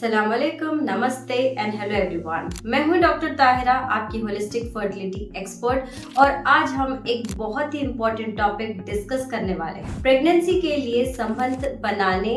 अस्सलाम वालेकुम, नमस्ते एंड हेलो एवरीवन। मैं हूं डॉक्टर ताहिरा, आपकी होलिस्टिक फर्टिलिटी एक्सपर्ट, और आज हम एक बहुत ही इम्पोर्टेंट टॉपिक डिस्कस करने वाले हैं। प्रेगनेंसी के लिए संबंध बनाने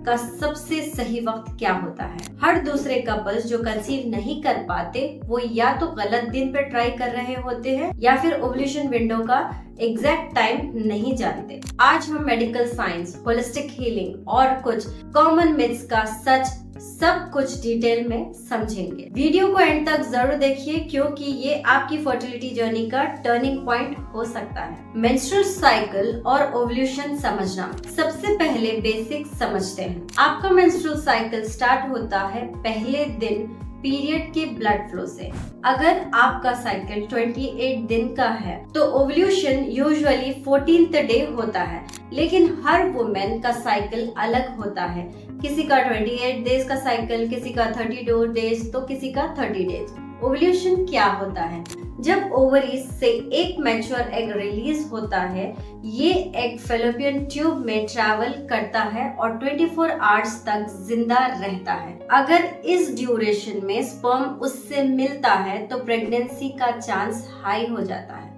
का सबसे सही वक्त क्या होता है। हर दूसरे कपल्स जो कंसीव नहीं कर पाते वो या तो गलत दिन पे ट्राई कर रहे होते हैं या फिर ओव्यूलेशन विंडो का एग्जैक्ट टाइम नहीं जानते। आज हम मेडिकल साइंस, होलिस्टिक हीलिंग और कुछ कॉमन मिथ्स का सच सब कुछ डिटेल में समझेंगे। वीडियो को एंड तक जरूर देखिए क्योंकि ये आपकी फर्टिलिटी जर्नी का टर्निंग पॉइंट हो सकता है। मेंस्ट्रुअल साइकिल और ओव्यूलेशन समझना। सबसे पहले बेसिक समझते हैं। आपका मेंस्ट्रुअल साइकिल स्टार्ट होता है पहले दिन पीरियड के ब्लड फ्लो से। अगर आपका साइकिल 28 दिन का है तो ओव्यूलेशन यूजुअली 14th डे होता है, लेकिन हर वुमेन का साइकिल अलग होता है। किसी का 28 डेज का साइकिल, किसी का 32 डेज तो किसी का 30 डेज। ओव्यूलेशन क्या होता है? जब ओवरीज से एक मैच्योर एग रिलीज होता है, ये एग फैलोपियन ट्यूब में ट्रैवल करता है और 24 आवर्स तक जिंदा रहता है। अगर इस ड्यूरेशन में स्पर्म उससे मिलता है तो प्रेगनेंसी का चांस हाई हो जाता है।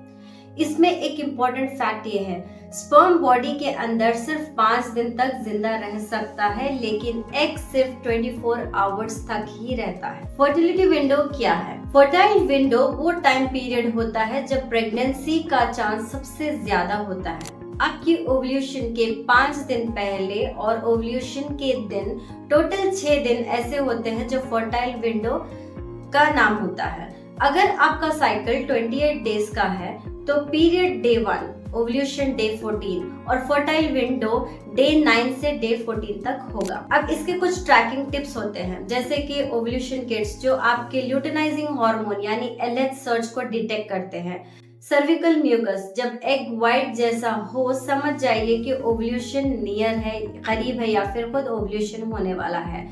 इसमें एक इम्पॉर्टेंट फैक्ट ये है, स्पर्म बॉडी के अंदर सिर्फ 5 दिन तक जिंदा रह सकता है, लेकिन एग सिर्फ 24 आवर्स तक ही रहता है। फर्टिलिटी विंडो क्या है? फर्टाइल विंडो वो टाइम पीरियड होता है जब प्रेगनेंसी का चांस सबसे ज्यादा होता है। आपकी ओव्यूलेशन के 5 दिन पहले और ओव्यूलेशन के दिन टोटल 6 दिन ऐसे होते हैं जो फर्टाइल विंडो का नाम होता है। अगर आपका साइकिल 28 डेज का है तो पीरियड डे 1, ओव्यूलेशन डे 14 और फर्टाइल विंडो डे 9 से डे 14 तक होगा। अब इसके कुछ ट्रैकिंग टिप्स होते हैं, जैसे कि ओव्यूलेशन किट्स जो आपके ल्यूटेनाइजिंग हार्मोन यानी LH सर्ज को डिटेक्ट करते हैं। सर्विकल म्यूकस, जब एग व्हाइट जैसा हो समझ जाइए कि ओव्यूलेशन नियर है, करीब है या फिर खुद ओव्यूलेशन होने वाला है।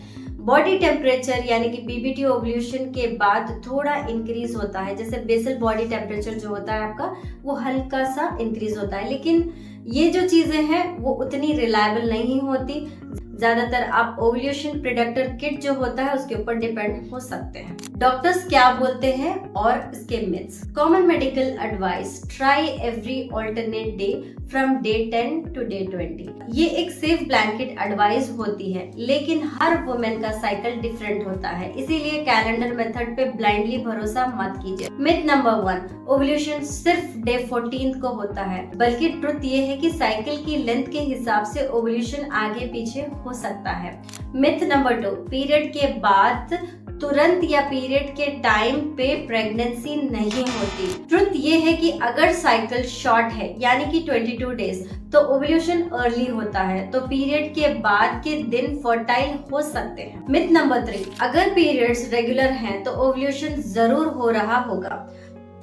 बॉडी टेम्परेचर यानी कि BBT ओव्यूलेशन के बाद थोड़ा इंक्रीज होता है, जैसे बेसल बॉडी टेम्परेचर जो होता है आपका वो हल्का सा इंक्रीज होता है, लेकिन ये जो चीजें हैं वो उतनी रिलायबल नहीं होती। ज्यादातर आप ओव्यूलेशन प्रेडिक्टर किट जो होता है उसके ऊपर डिपेंड हो सकते हैं। डॉक्टर्स क्या बोलते हैं और इसके myths. Common medical advice, try every alternate day from day 10 to day 20। ये एक सेफ ब्लैंकेट एडवाइस होती है, लेकिन हर वुमेन का साइकिल डिफरेंट होता है, इसीलिए कैलेंडर मेथड पे ब्लाइंडली भरोसा मत कीजिए। मिथ नंबर 1, ओव्यूलेशन सिर्फ डे 14 को होता है, बल्कि ट्रुथ ये है कि साइकिल की लेंथ के हिसाब से ओव्यूलेशन आगे पीछे हो सकता है। मिथ नंबर 2, पीरियड के बाद तुरंत या पीरियड के टाइम पे प्रेगनेंसी नहीं होती। ट्रुथ ये है कि अगर साइकिल शॉर्ट है यानी कि 22 डेज तो ओव्यूलेशन अर्ली होता है, तो पीरियड के बाद के दिन फर्टाइल हो सकते हैं। मिथ नंबर 3, अगर पीरियड्स रेगुलर हैं तो ओव्यूलेशन जरूर हो रहा होगा।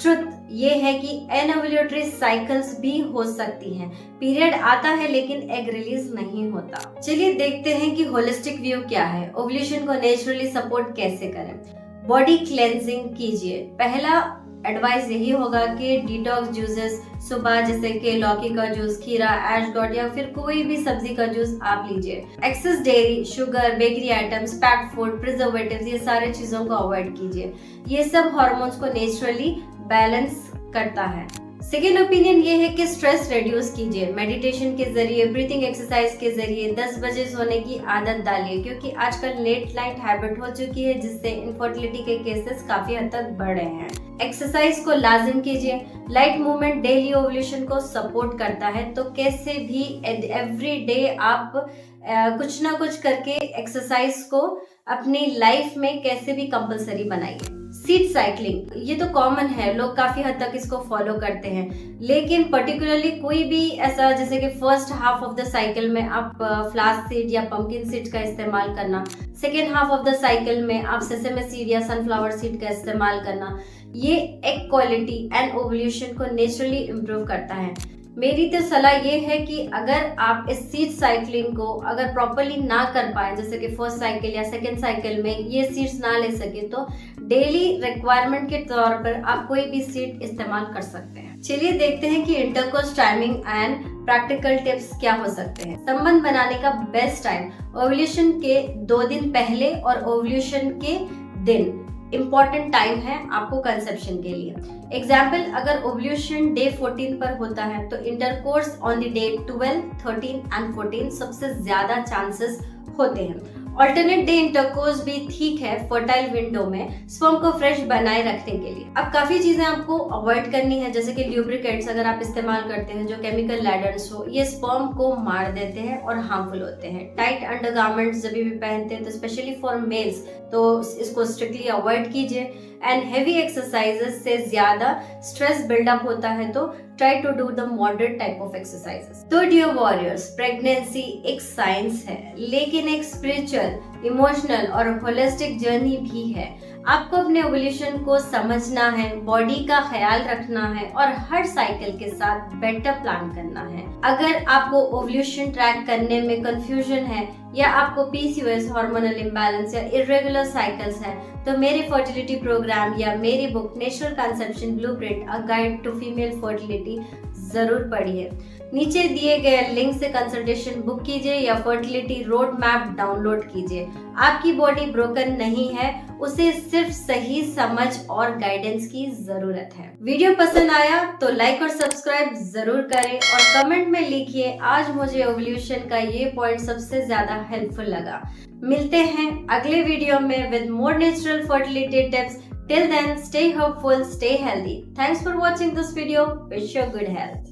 ट्रुथ ये है कि एनओव्यूलेटरी साइकिल्स भी हो सकती हैं, पीरियड आता है लेकिन एग रिलीज नहीं होता। चलिए देखते हैं कि होलिस्टिक व्यू क्या है, ओव्यूलेशन को नेचुरली सपोर्ट कैसे करें। बॉडी क्लेंजिंग कीजिए। पहला एडवाइस यही होगा कि डिटॉक्स जूसेस सुबह, जैसे कि लौकी का जूस, खीरा, एशगॉट या फिर कोई भी सब्जी का जूस आप लीजिए। Excess dairy, sugar, bakery items, packed food, preservatives, ये सारे चीजों को अवॉइड कीजिए। ये सब हार्मोन्स को नेचुरली बैलेंस करता है। सेकेंड ओपिनियन ये है कि स्ट्रेस रिड्यूस कीजिए। मेडिटेशन के जरिए, ब्रीथिंग एक्सरसाइज के जरिए 10 बजे सोने की आदत डालिए, क्योंकि आजकल लेट नाइट हैबिट हो चुकी है जिससे इनफर्टिलिटी के केसेस काफी हद तक बढ़ रहे हैं। एक्सरसाइज को लाजिम कीजिए। लाइट मूवमेंट डेली ओव्यूलेशन को सपोर्ट करता है, तो कैसे भी एवरी डे आप कुछ ना कुछ करके एक्सरसाइज को अपनी लाइफ में कैसे भी कंपलसरी बनाइए। सीड साइक्लिंग, ये तो कॉमन है, लोग काफी हद तक इसको फॉलो करते हैं, लेकिन पर्टिकुलरली कोई भी ऐसा, जैसे कि first half of the cycle में आप फ्लाक्स सीड या पंपकिन सीड का इस्तेमाल करना, second half of the cycle में आप सेसेमे सीड या सनफ्लावर सीड का इस्तेमाल करना, ये एग क्वालिटी एंड ओव्यूलेशन को नेचुरली इम्प्रूव करता है। मेरी तो सलाह ये है कि अगर आप इस सीड साइक्लिंग को अगर प्रॉपरली ना कर पाए, जैसे कि फर्स्ट साइकिल या सेकेंड साइकिल में ये सीड्स ना ले सके, तो डेली रिक्वायरमेंट के तौर पर आप कोई भी सीड इस्तेमाल कर सकते हैं। चलिए देखते हैं कि intercourse timing and practical tips क्या हो सकते हैं। संबंध बनाने का बेस्ट टाइम ओव्यूलेशन के 2 दिन पहले और ओव्यूलेशन के दिन इम्पॉर्टेंट टाइम है आपको कंसेप्शन के लिए। एग्जाम्पल, अगर ओव्यूलेशन डे 14 पर होता है तो intercourse on the day 12, 13 and 14 सबसे ज्यादा चांसेस होते हैं। ऑल्टरनेट डे इंटरकोर्स भी ठीक है फर्टाइल विंडो में स्पर्म को फ्रेश बनाए रखने के लिए। अब काफी चीजें आपको अवॉइड करनी है, जैसे कि ल्यूब्रिकेट्स अगर आप इस्तेमाल करते हैं जो केमिकल लैडर्स हो, ये स्पर्म को मार देते हैं और हार्मफुल होते हैं। टाइट अंडरगारमेंट्स जब भी पहनते हैं तो स्पेशली फॉर मेल्स तो इसको स्ट्रिक्टली अवॉइड कीजिए। एंड हेवी एक्सरसाइजेस से ज्यादा स्ट्रेस बिल्डअप होता है तो try to do the moderate type of exercises. तो डियर वॉरियर्स, प्रेगनेंसी एक साइंस है लेकिन एक स्पिरिचुअल, इमोशनल और होलिस्टिक जर्नी भी है। आपको अपने ओव्यूलेशन को समझना है, बॉडी का ख्याल रखना है और हर साइकिल के साथ बेटर प्लान करना है। अगर आपको ओव्यूलेशन ट्रैक करने में कंफ्यूजन है या आपको पीसीओएस, हार्मोनल इम्बैलेंस या इरेगुलर साइकिल्स है तो मेरे फर्टिलिटी प्रोग्राम या मेरी book natural conception blueprint a guide to female fertility जरूर पढ़िए। नीचे दिए गए लिंक से कंसल्टेशन बुक कीजिए या फर्टिलिटी रोड मैप डाउनलोड कीजिए। आपकी बॉडी ब्रोकन नहीं है, उसे सिर्फ सही समझ और गाइडेंस की जरूरत है। वीडियो पसंद आया तो लाइक और सब्सक्राइब जरूर करें और कमेंट में लिखिए आज मुझे ओव्यूलेशन का ये पॉइंट सबसे ज्यादा हेल्पफुल लगा। मिलते हैं अगले वीडियो में with more natural fertility tips. Till then, stay hopeful, stay healthy. Thanks for watching this video. Wish you good health.